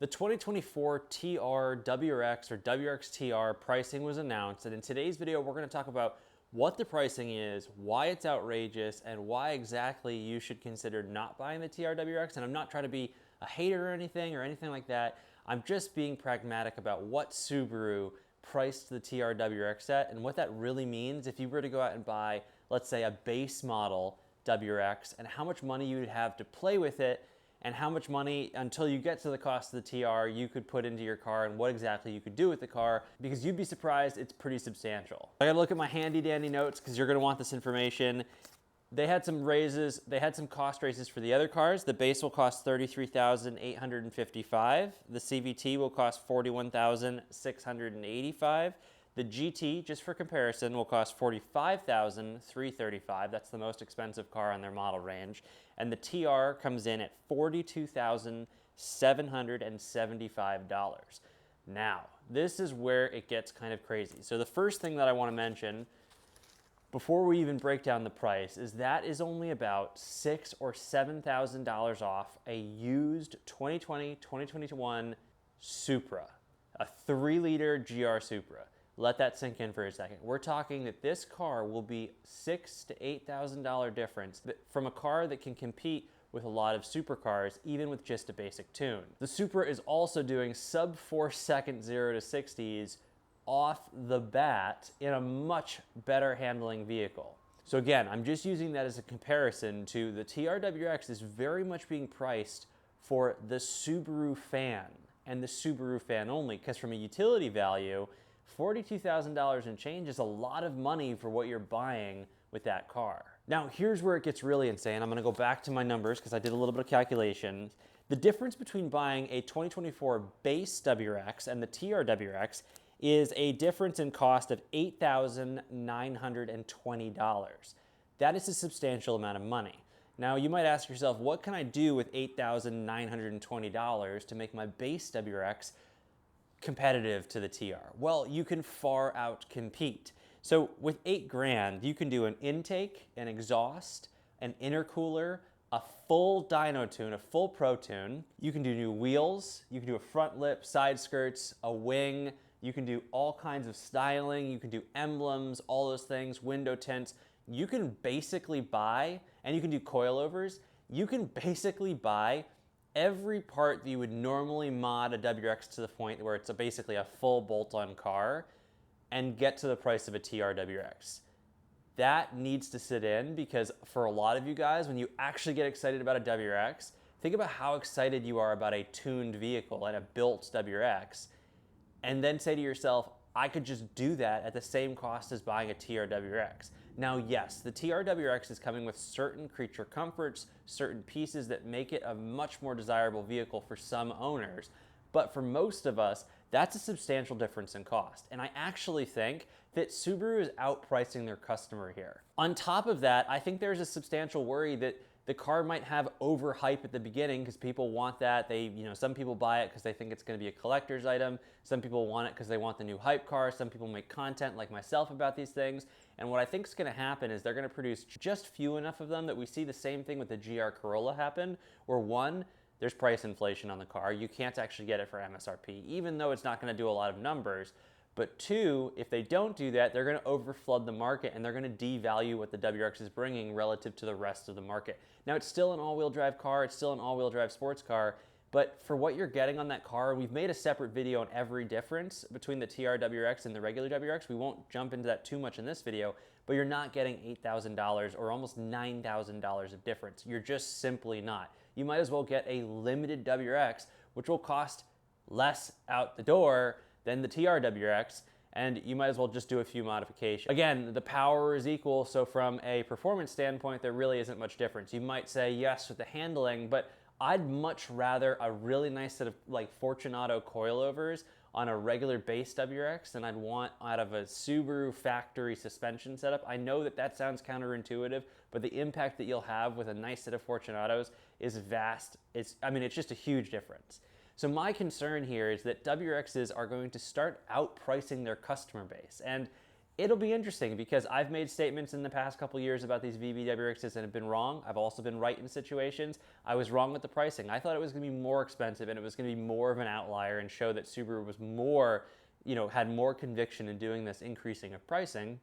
The 2024 TR WRX or WRX TR pricing was announced, and in today's video we're going to talk about what the pricing is, why it's outrageous, and why exactly you should consider not buying the TR WRX. And I'm not trying to be a hater or anything like that. I'm just being pragmatic about what Subaru priced the TR WRX at and what that really means if you were to go out and buy, let's say, a base model WRX, and how much money you would have to play with it, and how much money until you get to the cost of the TR you could put into your car, and what exactly you could do with the car, because you'd be surprised, it's pretty substantial. I gotta look at my handy dandy notes because you're gonna want this information. They had some raises, they had some cost raises for the other cars. The base will cost $33,855. The CVT will cost $41,685. The GT, just for comparison, will cost $45,335. That's the most expensive car on their model range. And the TR comes in at $42,775. Now, this is where it gets kind of crazy. So the first thing that I want to mention before we even break down the price is that is only about $6,000 or $7,000 off a used 2020, 2021 Supra, a 3-liter GR Supra. Let that sink in for a second. We're talking that this car will be $6,000 to $8,000 difference from a car that can compete with a lot of supercars, even with just a basic tune. The Supra is also doing sub 4-second 0 to 60s off the bat in a much better handling vehicle. So again, I'm just using that as a comparison to the TR WRX is very much being priced for the Subaru fan and the Subaru fan only, because from a utility value, $42,000 and change is a lot of money for what you're buying with that car. Now, here's where it gets really insane. I'm gonna go back to my numbers because I did a little bit of calculations. The difference between buying a 2024 base WRX and the TR WRX is a difference in cost of $8,920. That is a substantial amount of money. Now, you might ask yourself, what can I do with $8,920 to make my base WRX competitive to the TR? Well, you can far out compete. So with $8,000, you can do an intake, an exhaust, an intercooler, a full dyno tune, a full pro tune. You can do new wheels, you can do a front lip, side skirts, a wing. You can do all kinds of styling. You can do emblems, all those things, window tints. You can basically buy, and you can do coilovers. You can basically buy every part that you would normally mod a WRX to the point where it's basically a full bolt-on car and get to the price of a TR WRX. That needs to sit in, because for a lot of you guys, when you actually get excited about a WRX, think about how excited you are about a tuned vehicle and a built WRX, and then say to yourself, I could just do that at the same cost as buying a TR WRX. Now, yes, the TR WRX is coming with certain creature comforts, certain pieces that make it a much more desirable vehicle for some owners, but for most of us, that's a substantial difference in cost. And I actually think that Subaru is outpricing their customer here. On top of that, I think there's a substantial worry that the car might have overhype at the beginning because people want that. Some people buy it because they think it's going to be a collector's item. Some people want it because they want the new hype car. Some people make content like myself about these things. And what I think is going to happen is they're going to produce just few enough of them that we see the same thing with the GR Corolla happen, where one, there's price inflation on the car. You can't actually get it for MSRP, even though it's not going to do a lot of numbers. But two, if they don't do that, they're going to overflood the market and they're going to devalue what the WRX is bringing relative to the rest of the market. Now, it's still an all-wheel drive car, it's still an all-wheel drive sports car, but for what you're getting on that car, we've made a separate video on every difference between the TR WRX and the regular WRX. We won't jump into that too much in this video, but you're not getting $8,000 or almost $9,000 of difference. You're just simply not. You might as well get a limited WRX, which will cost less out the door than the TR WRX, and you might as well just do a few modifications. Again, the power is equal, so from a performance standpoint, there really isn't much difference. You might say yes with the handling, but I'd much rather a really nice set of like Fortunato coilovers on a regular base WRX than I'd want out of a Subaru factory suspension setup. I know that that sounds counterintuitive, but the impact that you'll have with a nice set of Fortunatos is vast. It's just a huge difference. So my concern here is that WRXs are going to start outpricing their customer base. And It'll be interesting because I've made statements in the past couple years about these VBWXs and have been wrong. I've also been right in situations. I was wrong with the pricing. I thought it was going to be more expensive and it was going to be more of an outlier and show that Subaru was more, had more conviction in doing this increasing of pricing.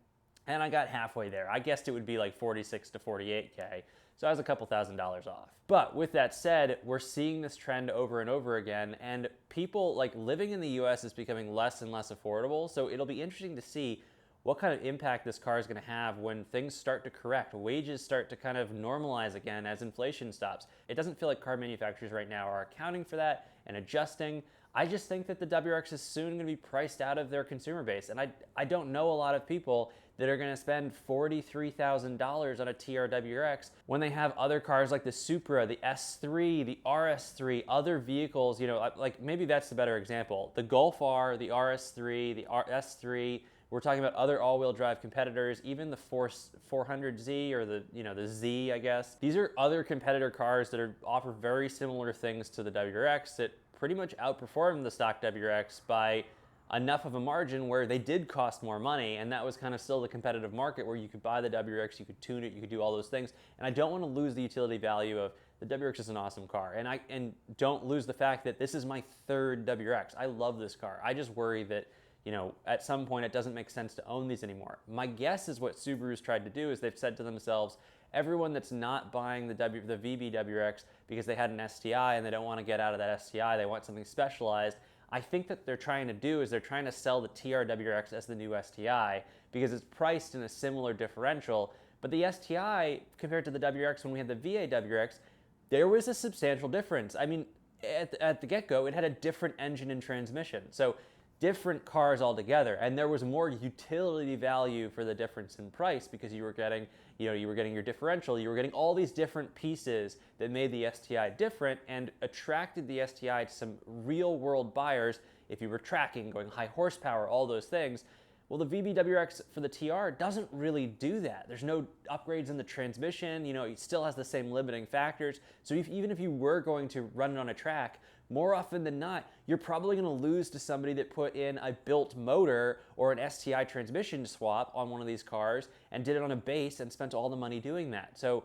And I got halfway there. I guessed it would be like 46 to 48K. So I was a couple $1,000s off. But with that said, we're seeing this trend over and over again, and people, like, living in the US is becoming less and less affordable. So it'll be interesting to see what kind of impact this car is going to have when things start to correct, wages start to kind of normalize again as inflation stops. It doesn't feel like car manufacturers right now are accounting for that and adjusting. I just think that the WRX is soon going to be priced out of their consumer base. And I don't know a lot of people that are going to spend $43,000 on a TR WRX when they have other cars like the Supra, the S3, the RS3, other vehicles, like maybe that's the better example. The Golf R, the RS3, the S3, we're talking about other all-wheel drive competitors, even the 400Z or the Z, I guess. These are other competitor cars that offer very similar things to the WRX that pretty much outperform the stock WRX by enough of a margin where they did cost more money, and that was kind of still the competitive market where you could buy the WRX, you could tune it, you could do all those things. And I don't want to lose the utility value of the WRX is an awesome car. And don't lose the fact that this is my third WRX. I love this car. I just worry that at some point it doesn't make sense to own these anymore. My guess is what Subaru's tried to do is they've said to themselves, everyone that's not buying the VB WRX because they had an STI and they don't want to get out of that STI, they want something specialized. I think that they're trying to do is they're trying to sell the TR WRX as the new STI because it's priced in a similar differential. But the STI compared to the WRX when we had the VA WRX, there was a substantial difference. I mean, at the get-go, it had a different engine and transmission. So different cars altogether, and there was more utility value for the difference in price because you were getting your differential, you were getting all these different pieces that made the STI different and attracted the STI to some real world buyers if you were tracking, going high horsepower, all those things. Well, the VBWX for the TR doesn't really do that. There's no upgrades in the transmission, it still has the same limiting factors. So even if you were going to run it on a track, more often than not, you're probably going to lose to somebody that put in a built motor or an STI transmission swap on one of these cars and did it on a base and spent all the money doing that. So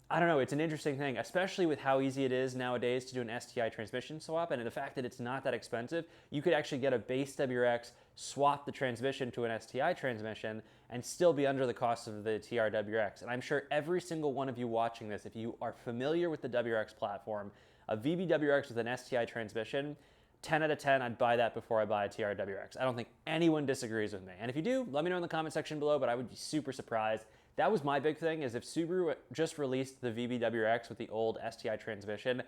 I don't know, it's an interesting thing, especially with how easy it is nowadays to do an STI transmission swap, and the fact that it's not that expensive. You could actually get a base WRX, swap the transmission to an STI transmission, and still be under the cost of the TR WRX. And I'm sure every single one of you watching this, if you are familiar with the WRX platform, a VBWRX with an STI transmission, 10 out of 10, I'd buy that before I buy a TR WRX. I don't think anyone disagrees with me. And if you do, let me know in the comment section below, but I would be super surprised. That was my big thing, is if Subaru just released the VBWRX with the old STI transmission,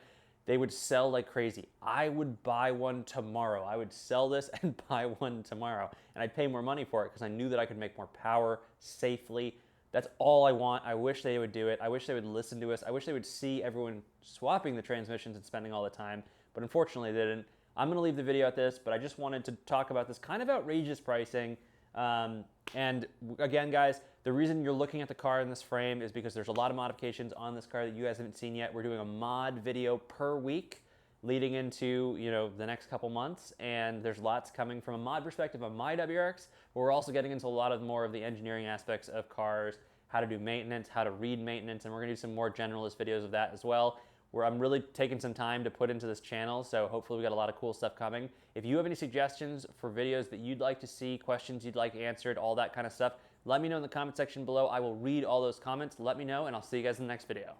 they would sell like crazy. I would buy one tomorrow. I would sell this and buy one tomorrow. And I'd pay more money for it because I knew that I could make more power safely. That's all I want. I wish they would do it. I wish they would listen to us. I wish they would see everyone swapping the transmissions and spending all the time. But unfortunately, they didn't. I'm going to leave the video at this, but I just wanted to talk about this kind of outrageous pricing. And again, guys, the reason you're looking at the car in this frame is because there's a lot of modifications on this car that you guys haven't seen yet. We're doing a mod video per week leading into the next couple months, and there's lots coming from a mod perspective on my WRX, but we're also getting into a lot of more of the engineering aspects of cars, how to do maintenance, how to read maintenance, and we're going to do some more generalist videos of that as well, where I'm really taking some time to put into this channel, so hopefully we got a lot of cool stuff coming. If you have any suggestions for videos that you'd like to see, questions you'd like answered, all that kind of stuff, let me know in the comment section below. I will read all those comments. Let me know, and I'll see you guys in the next video.